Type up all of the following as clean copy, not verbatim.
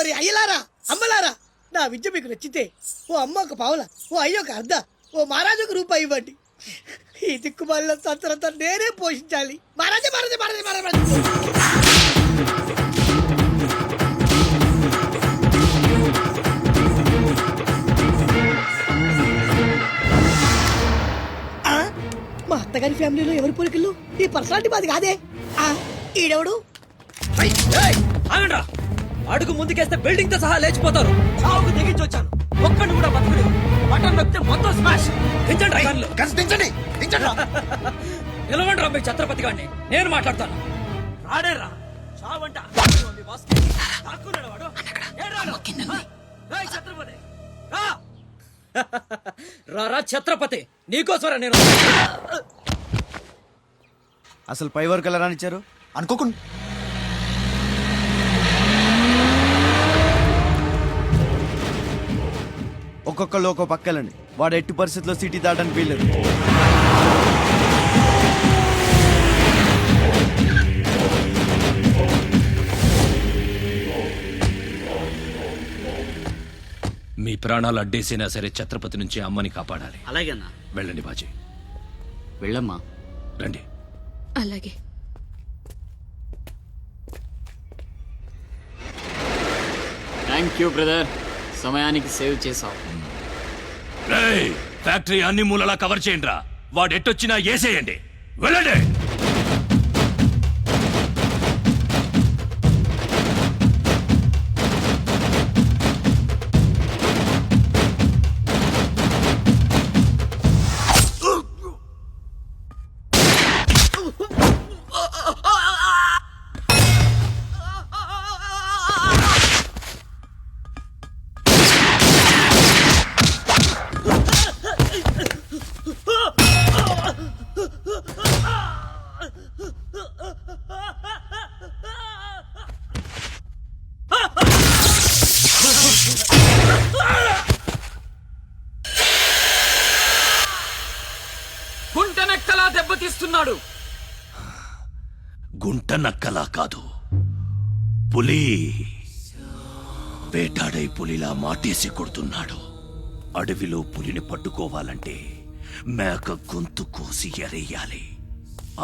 మరి అయ్యలారా అమ్మలారా, నా విద్య మీకు నచ్చితే ఓ అమ్మ ఒక పావుల, ఓ అయ్య ఒక అర్ధ, ఓ మహారాజు ఒక రూపాయి ఇవ్వండి. ఈ దిక్కుమాలిన సంతరంతా నేనే పోషించాలి. మహారాజా మహారాజా మహారాజా మహారాజా. మా అత్తగారి ఫ్యామిలీలో ఎవరి పోలికలు? ఈ పర్సనాలిటీ మాది కాదే. ఈడెవడు? అడుగు ముందుకేస్తే బిల్డింగ్ తో సహా లేచిపోతారు. చావుకు తెగించి వచ్చాను, ఒక్కడిని కూడా బతకలేదు. బటన్ నొక్కితే మొత్తం స్మాష్. దించండి. నిలవండి రా మీ ఛత్రపతి గారిని, నేను మాట్లాడతాను. రాడేరా చావంట. రారా ఛత్రపతి, నీకోసరా నేను. అసలు పై వరకు ఎలా రానిచ్చారు అనుకోకుండా? ఒక్కొక్కళ్ళు ఒక్కో పక్కలండి. వాడు ఎట్టి పరిస్థితుల్లో సిటీ దాటడానికి వీల్లేదు. మీ ప్రాణాలు అడ్డేసినా సరే ఛత్రపతి నుంచి అమ్మని కాపాడాలి. అలాగే అన్నా. వెళ్ళండి బాజీ. వెళ్ళమ్మా. రండి. అలాగే. థ్యాంక్ యూ బ్రదర్, సమయానికి సేవ్ చేసావు. ఫ్యాక్టరీ అన్ని మూలలా కవర్ చేయండి రా. వాడు ఎట్టొచ్చినా ఏసేయండి. వెళ్ళండి. గుంటనక్కలా దెబ్బతీస్తున్నాడు. గుంట నక్కలా కాదు, పులి వేటాడై పులిలా మాటేసి కొడుతున్నాడు. అడవిలో పులిని పట్టుకోవాలంటే మేక గొంతు కోసి ఎరేయాలి.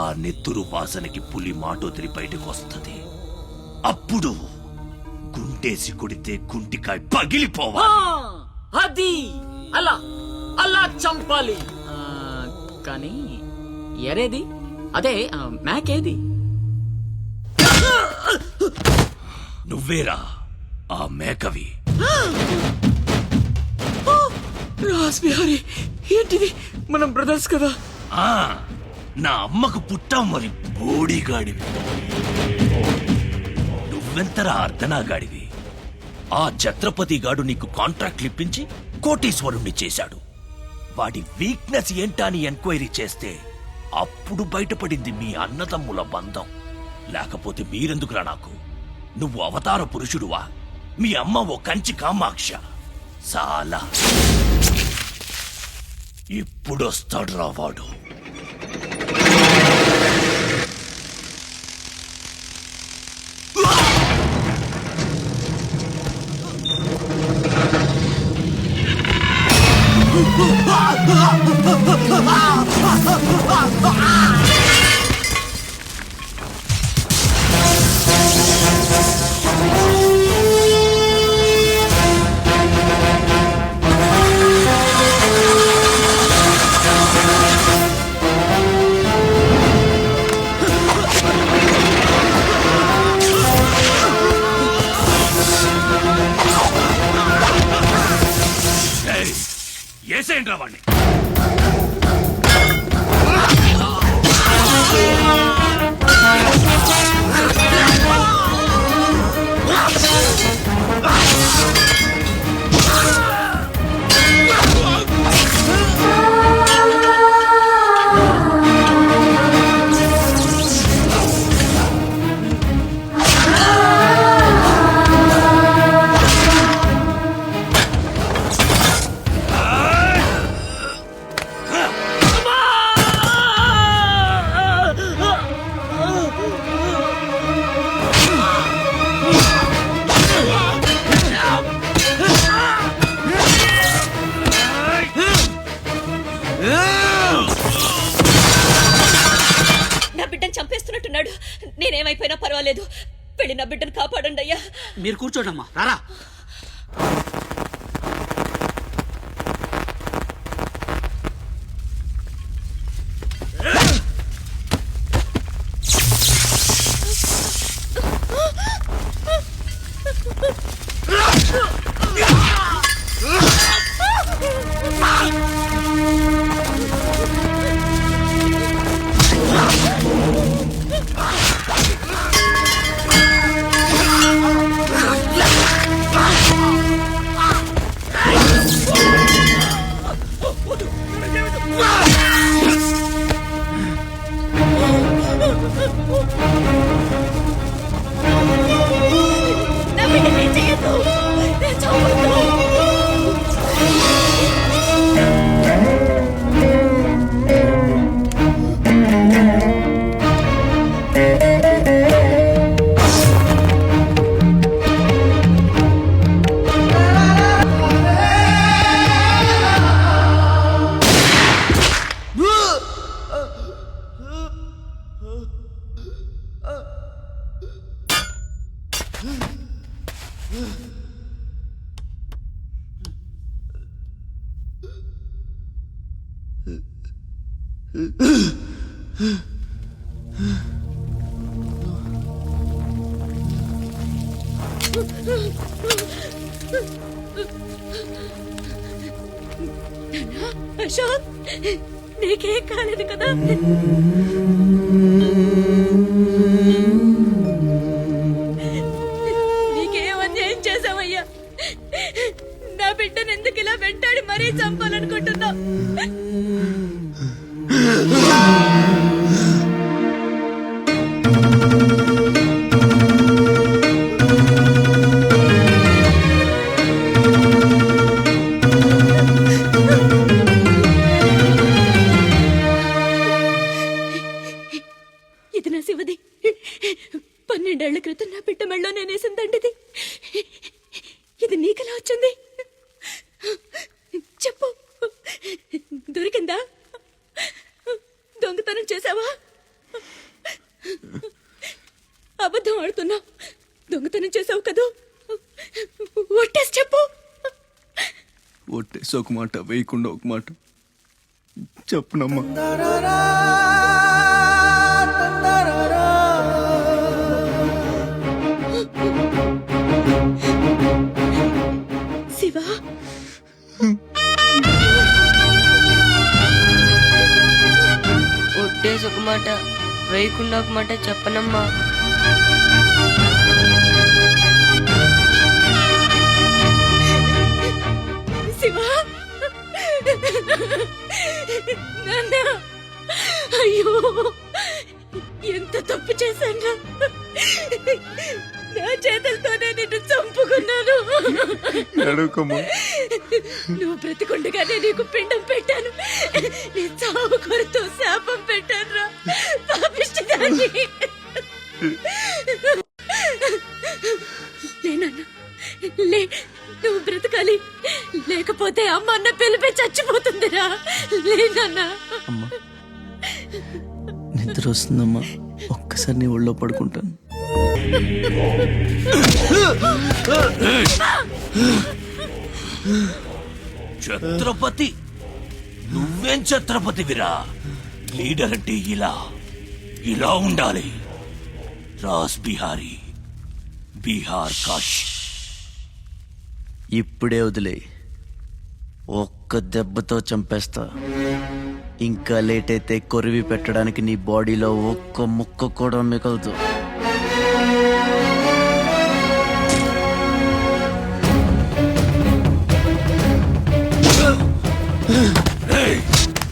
ఆ నెత్తురు వాసనకి పులి మాటొదిరి బయటకు వస్తుంది. అప్పుడు గుంటేసి కొడితే గుంటికాయ పగిలిపోవాలి. అది అలా అలా చంపాలి. కానీ ఎరేది? అదే మేకేది? నువ్వేరా ఆ మేకవి. రాస్ బిహారీ, ఏంటిది? మనం బ్రదర్స్ కదా. నా అమ్మకు పుట్టాం మరి బోడిగాడివి. నువ్వెంతరా అర్ధనాగాడివి. ఆ ఛత్రపతి గాడు నీకు కాంట్రాక్ట్లు ఇప్పించి కోటీశ్వరుణ్ణి చేశాడు. వాడి వీక్నెస్ ఏంటా అని ఎంక్వైరీ చేస్తే అప్పుడు బయటపడింది మీ అన్నదమ్ముల బంధం. లేకపోతే మీరెందుకురా నాకు? నువ్వు అవతార పురుషుడువా? మీ అమ్మ ఓ కంచి కామాక్ష. చాలా ఇప్పుడొస్తాడ్రా వాడు. ఏసేంట్రా వాణ్ణి. పర్వాలేదు, వెళ్ళి నా బిడ్డను కాపాడండి అయ్యా. మీరు కూర్చోండమ్మా, రారా. నా బిడ్డని ఏం చెయ్యొద్దు. నేను చంపొద్దు. అశోక్, నీకేం కాలేదు కదా? నీకేం అన్యాయం చేసావయ్యా? నా బిడ్డను ఎందుకు ఇలా వెంటాడి మరీ చంపాలనుకుంటున్నావు? ఇది నా శివది. 12 ఏళ్ల క్రితం నా బిడ్డ మెళ్ళో నేనేసిందండిది. ఇది నీకెలా వచ్చింది? చెప్పు, దొరికిందా? దొంగతనం చేసావా? అబద్ధం ఆడుతున్నావు. దొంగతనం చేసావు కదూ? ఒట్టేసి చెప్పు. ఒట్టేసి ఒక మాట, వేయకుండా ఒక మాట చెప్పునమ్మా. శివ, ఒట్టేసి ఒక మాట, వేయకుండా ఒక మాట చెప్పనమ్మా. శివ, నాన్న, అయ్యో ఎంత తప్పు చేశాను. నా చేతులతోనే నిన్ను చంపుకున్నాను. నువ్వు బ్రతికుండగానే నీకు పిండం పెట్టాను. నీ చావు కొరతో శాపం పెట్టాను రా పాపిష్టిదాన్ని. లేనన్నా, లే, నువ్వు బ్రతకాలి. లేకపోతే అమ్మ అన్న పిలిపి చచ్చిపోతుందిరా. లేనన్నా. అమ్మా, నిద్ర వస్తుందమ్మా, ఒక్కసారి నీ ఒళ్ళో పడుకుంటాను. ఛత్రపతి, నువ్వేం ఛత్రపతివిరా? లీడర్ అంటే ఇలా ఉండాలి. రాస్ బిహారీ, బీహార్ కాష్. ఇప్పుడే వదిలే, ఒక్క దెబ్బతో చంపేస్తా. ఇంకా లేట్ అయితే కొరివి పెట్టడానికి నీ బాడీలో ఒక్క ముక్క కూడా మిగలదు.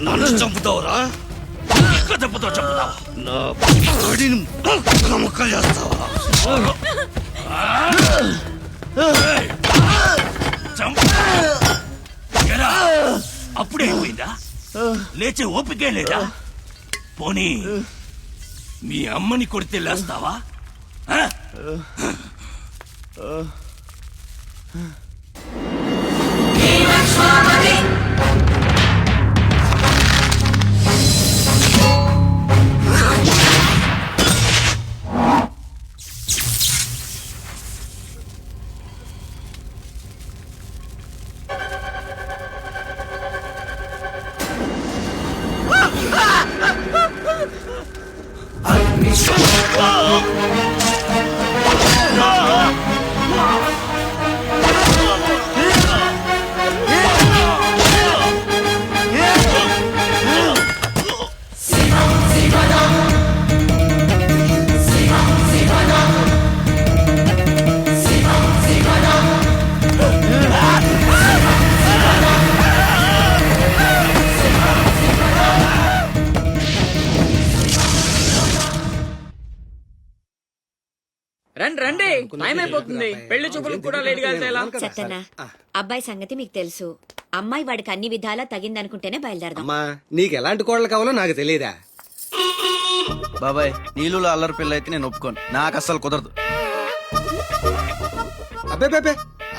నన్ను చంపుతావురా? ఒక్క దెబ్బతో చంపుతావా? నా బాడీని ముక్కలు చేస్తావా? అప్పుడే అయిపోయిందా? లేచే ఓపికే లేదా? పోనీ మీ అమ్మని కొడితే లేస్తావా? టైం అయిపోతుంది పెళ్లి చూపులకు కూడా లేట్ గా వెళ్తే ఎలా? చెత్తనా అబ్బాయి సంగతి మీకు తెలుసు. అమ్మాయి వాడికి అన్ని విధాలా తగిందనుకుంటేనే బయలుదేరదాం. అమ్మా నీకు ఎలాంటి కోడలు కావాలో నాకు తెలియదా? బాబాయ్ నీళ్ళు అల్లరి పిల్ల అయితే నేను ఒప్పుకోను, నాకు అస్సలు కుదరదు. అబ్బే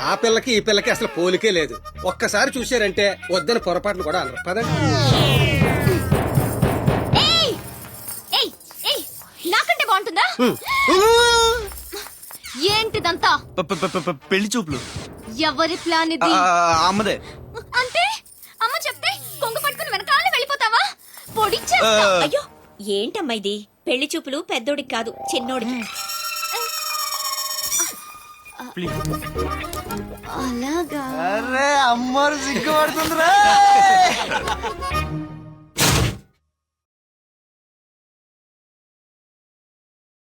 ఆ పిల్లకి ఈ పిల్లకి అసలు పోలికే లేదు. ఒక్కసారి చూశారంటే వద్దని పొరపాటును కూడా అనరు. పదండి. నాకంటే బాగుంటుందా? ఏంటిదంతా? పెళ్లి చూపులు ఎవరి ప్లాన్ ఇది? అమ్మదే. అంటే అమ్మ చెప్తే కొంగు పట్టుకుని వెనకాల వెళ్ళిపోతావా? పొడి అయ్యో ఏంటమ్మా ఇది? పెళ్లి చూపులు పెద్దోడికి కాదు చిన్నోడికి. అలాగా? అరే అమ్మారు సిగ్గుపడుతుందిరా.